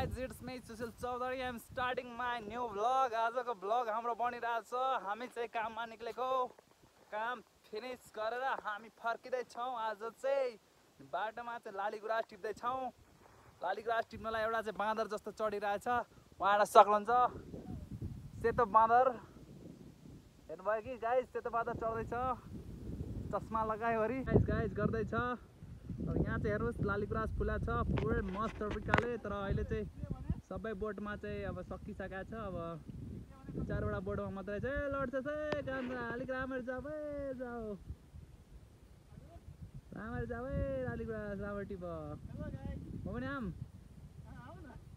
guys, it's me Sushil Chaudhary. I'm starting my new vlog. आजको vlog हाम्रो बनिरहेछ। हामी चाहिँ काममा निक्लेको। काम फिनिश गरेर हामी फर्किदै छौं। आज चाहिँ बाटोमा चाहिँ लालीगुराँस टिप्दै छौं। लालीगुराँस टिप्नलाई एउटा चाहिँ बाँदर जस्तो चढिरहेछ। उहाँलाई सक्नुहुन्छ सेतो बाँदर। हेर्नुभयो कि गाइस, सेतो बाँदर चढ्दैछ। चस्मा लगायोरी गाइस गर्दैछ। अब यहाँ चाहिँ हेर्नुहोस् लालीगुराँस फुला छ पुरै मस्त तरिकाले। तर अहिले चाहिँ सबै बोटमा चाहिँ अब सकिसकेको छ। अब 4वटा बोटमा मात्रै चाहिँ लड्छ चाहिँ गान्जा। अलिक राम्ररी जाऊ है, जाऊ राम्ररी जाऊ है लालीगुराँस, राम्ररी टिप। हो भने आम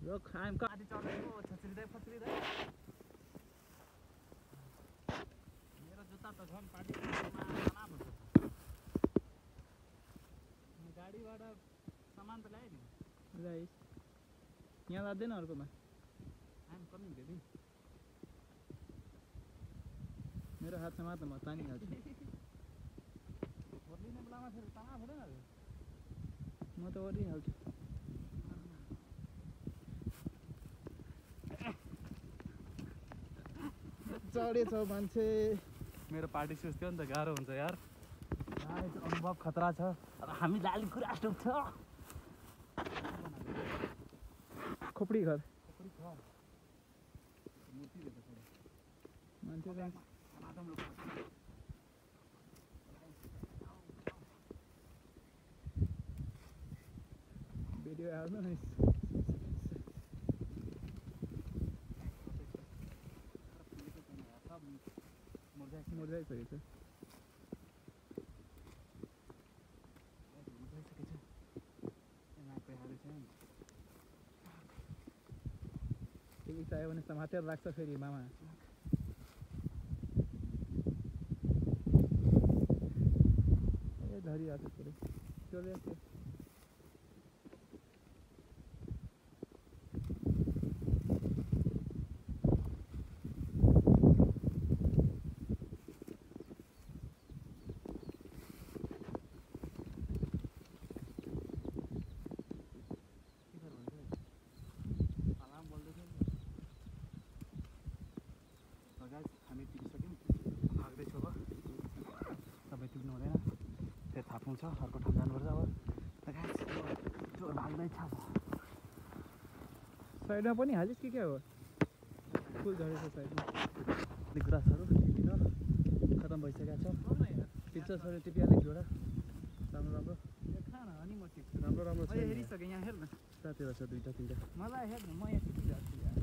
रोक आम आदि चढेको छछिरिँदै फछिरिँदै। मेरो जुत्ता त झन् पार्टी गाडीबाट सामान त ल्यायो नि गाइस। यहाँ लाग्दैन अर्कोमा। I'm coming baby. मेरो हातमा मात्र म तानिहाल्छु। ओर्लिने बेलामा फेरि ताना हुँदैन। म त ओर्लिहाल्छु। चढेछ मान्छे। मेरो पार्टी सुज थियो नि त, गाह्रो हुन्छ यार। अनुभव खतरा छ। हामी लालीगुराँस टिप्छ। खोपडी घर मान्छे भिडियो हाल्नु नि। मुर्झाइसकेको छ। तिमी चाहियो भने समातेर राख्छ फेरि मामा। ए धरिहाल्छ पुरै चलिहाल्छ। हामी टिपिसक्यौँ, भाग्दैछु। अब तपाईँ टिप्नु हुँदैन, फेरि थाप्नु छ, अर्को ठाउँ जानुपर्छ। अब चोर भाग्दैछ। साइडमा पनि हालिस् कि क्या हो? फुल झरेछ साइडमा। गुराँसहरू टिपिन खतम भइसकेको छ। टिप्छ सर टिपिहालेको जोडा राम्रो राम्रो अनि म टिप्छु। राम्रो राम्रो छ। हेरिसकेँ यहाँ हेर्नु साथीहरू छ 2टा 3टा। मलाई हेर्नु म यहाँ टिपिहाल्छु यार।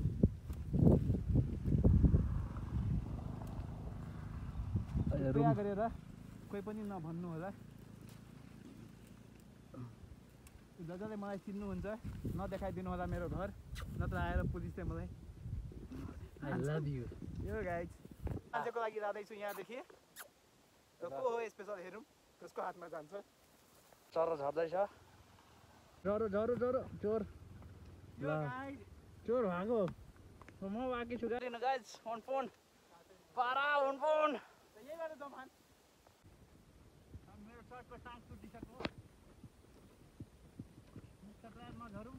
कृपया गरेर कोही पनि नभन्नु होला। जसले मलाई चिन्नुहुन्छ नदेखाइदिनु होला मेरो घर, नत्र आएर पुलिसले मलाई। I love you. यो गाइज मान्छेको लागि जाँदैछु यहाँदेखि। को हो स्पेसल हेरौँ त्यसको हातमा जान्छ। चरो झर्दैछ। जरो जरो जरो चोर चोर भागो। म बाँकी छु गाइज। अन फोन पारा अन फोन। यही गरेर जमान मेरो सर्टको टाङ टुटिसक्यो। म झरौँ।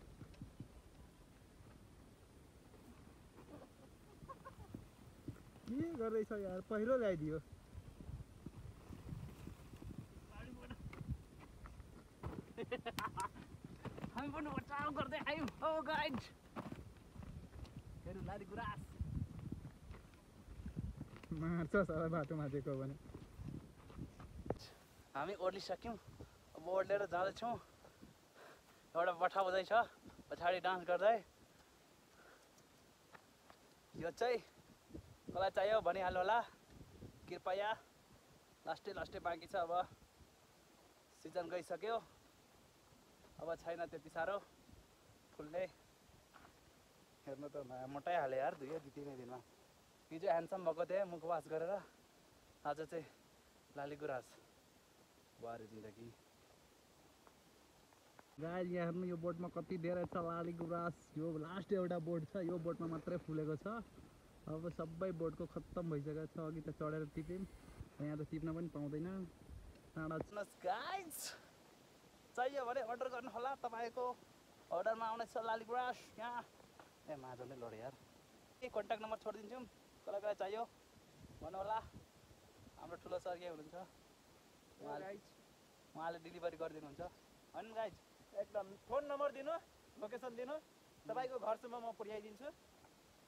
के गर्दैछ यार? पहिरो ल्याइदियो। हामी पनि बचाउ गर्दै आयौँ। हो गाइज हेर्नु लालीगुराँस मार्छ सबै बाटोमा दिएको भने। हामी ओर्लिसक्यौँ। अब ओर्लेर जाँदैछौँ। एउटा बठा हुँदैछ पछाडि डान्स गर्दै। यो चाहिँ कसलाई चाहियो भनिहाल्नु होला कृपया। लास्टै बाँकी छ। अब सिजन गइसक्यो। अब छैन त्यति साह्रो फुल्ने। हेर्नु त मोटाइहाल्यो यार 2-3 दिनमा। हिजो ह्यान्डसम भएको थिएँ मुख वास गरेर। आज चाहिँ लालीगुराँस बुहारी जिन्दगी। गाइज यहाँ हेर्नु यो बोटमा कति धेरै छ लालीगुराँस। यो लास्ट एउटा बोट छ, यो बोटमा मात्रै फुलेको छ। अब सबै बोटको खत्तम भइसकेको छ। अघि त चढेर टिप्यौँ, यहाँ त टिप्न पनि पाउँदैन। टाढा गाइज चाहियो भने अर्डर गर्नु होला। तपाईँको अर्डरमा आउनेछ लाली गुराँस यहाँ। ए माझो नै लड्यो यार। के कन्ट्याक्ट नम्बर छोडिदिन्छौँ, कसलाई कसलाई चाहियो भन्नु होला। हाम्रो ठुलो सर के हुनुहुन्छ, उहाँले डेलिभरी गरिदिनुहुन्छ होइन गाइज। एकदम फोन नम्बर दिनु, लोकेसन दिनु, तपाईँको घरसम्म म पुर्याइदिन्छु।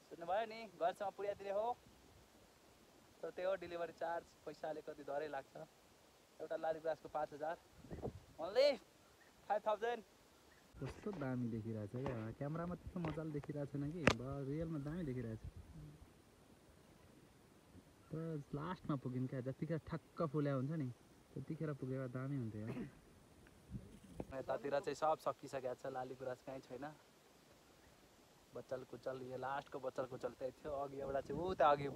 सुन्नुभयो नि, घरसम्म पुर्याइदिने हो। तर त्यो डेलिभरी चार्ज पैसा अलिकति धरै लाग्छ। एउटा लाली गुराँसको 5000, ओन्ली 5000। कस्तो दामी देखिरहेछ क्या, क्यामेरामा त्यस्तो मजाले देखिरहेको छैन कि, रियलमा दामी देखिरहेछ। तर लास्टमा पुग्यौँ क्या, जतिखेर ठक्क फुल्या हुन्छ नि त्यतिखेर पुगेर दामी हुन्थ्यो यार। यतातिर चाहिँ सब सकिसकेको छ, लाली गुराँस कहीँ छैन। बच्चल कुचल, यो लास्टको बच्चल कुचल त्यही थियो। अघि एउटा चाहिँ उता अघि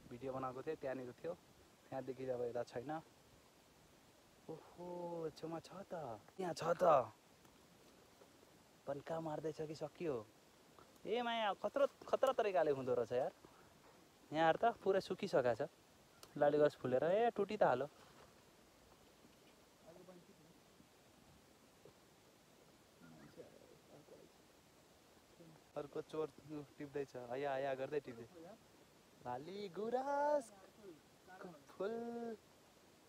भिडियो बनाएको थियो, त्यहाँनिर थियो। त्यहाँदेखि अब यता छैन। ओहो छेउमा छ त, यहाँ छ त। पल्का मार्दैछ कि सकियो। ए माया खतरा तरिकाले हुँदो रहेछ यार। यहाँहरू त पुरै सुकिसकेको छ लाली गुराँस फुलेर। ए टुटी त हालो। अर्को चोर टिप्दैछ, आया आया गर्दै टिप्दै। लाली गुराँसको फुल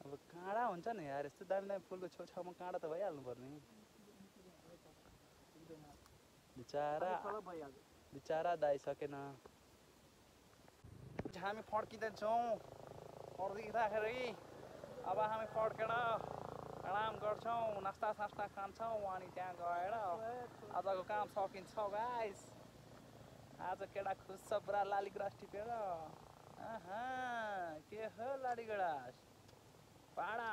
अब काँडा हुन्छ नि यार, यस्तो दामी दामी फुलको छेउछाउमा काँडा त भइहाल्नु पर्ने। बिचारा दाइ सकेन। हामी फर्किँदैछौँ। फर्किँदाखेरि अब हामी फर्केर आराम गर्छौँ, नास्ता सास्ता खान्छौँ, अनि त्यहाँ गएर आजको काम सकिन्छ गाइस। आज केटा खुस छ पुरा लाली गुराँस टिपेर। के हो लाली गुराँस पाडा।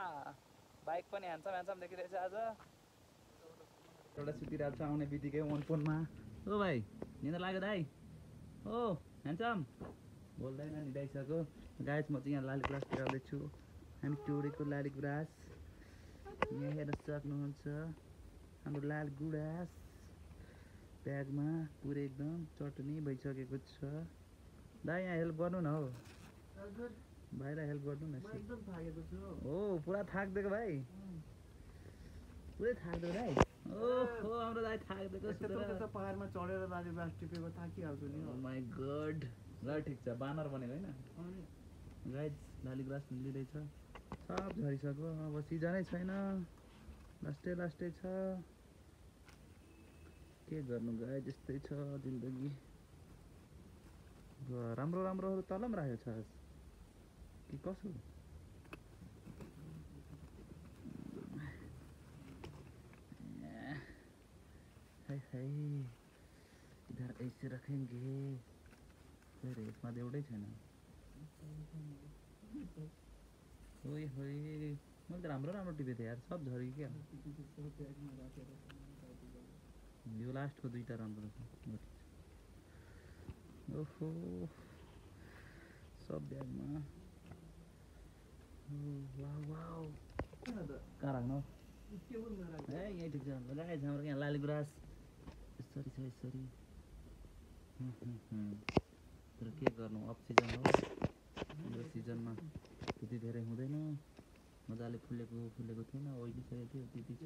बाइक पनि ह्यान्डसम देखिरहेछ आज। एउटा सुतिरहेको छ, आउने बित्तिकै फोनमा ओ भाइ निन्द्रा लाग्यो दाइ, ओ ह्यान्डसम बोल्दैन नि दाइसक्यो। गाइस म चाहिँ यहाँ लाली गुराँस तिराउँदैछु। हामी टोडेको लाली गुराँस यहाँ हेर्न सक्नुहुन्छ। हाम्रो लाली गुराँस ब्यागमा पुरै एकदम चटनी भइसकेको छ। दाइ यहाँ हेल्प गर्नु न हौ, भाइलाई हेल्प गर्नु न। एकदम थाकेको छु। हो पुरा थाकिदिएको भाइ, पुरै थाकिदिएको दाइ। ओहो हाम्रो दाइ थाकिदिएको त्यस्तो पहाडमा चढेर लाली गुराँस टिपेको थाकिहाल्छु नि। ओ माई गड। ल ठिक छ, बानर बनेको होइन गाइस। लाली गुराँस लिँदैछ, सब झरिसक्यो। अब सिजनै छैन, लास्टै छ। के गर्नु गाइस, यस्तै छ जिन्दगी। राम्रो राम्रोहरू तल पनि राखेको छ कि कसो। हाय इधर ऐसे रखेंगे। यसमा त एउटै छैन। ओइ होइ मैले त राम्रो टिपेको थिएँ यार, सब झऱ्यो क्या। यो लास्टको दुईवटा राम्रो रहेछ। ओहो सब ब्यागमा। वाउ कहाँ राख्नु ए यहीँ ठिक छ। गाइस हाम्रो यहाँ लाली गुराँस यसरी छ, यसरी। तर के गर्नु, अफ सिजन हो। यो सिजनमा त्यति धेरै हुँदैन। मजाले फुलेको थिएन, ओइलिसकेको थियो, त्यति छ।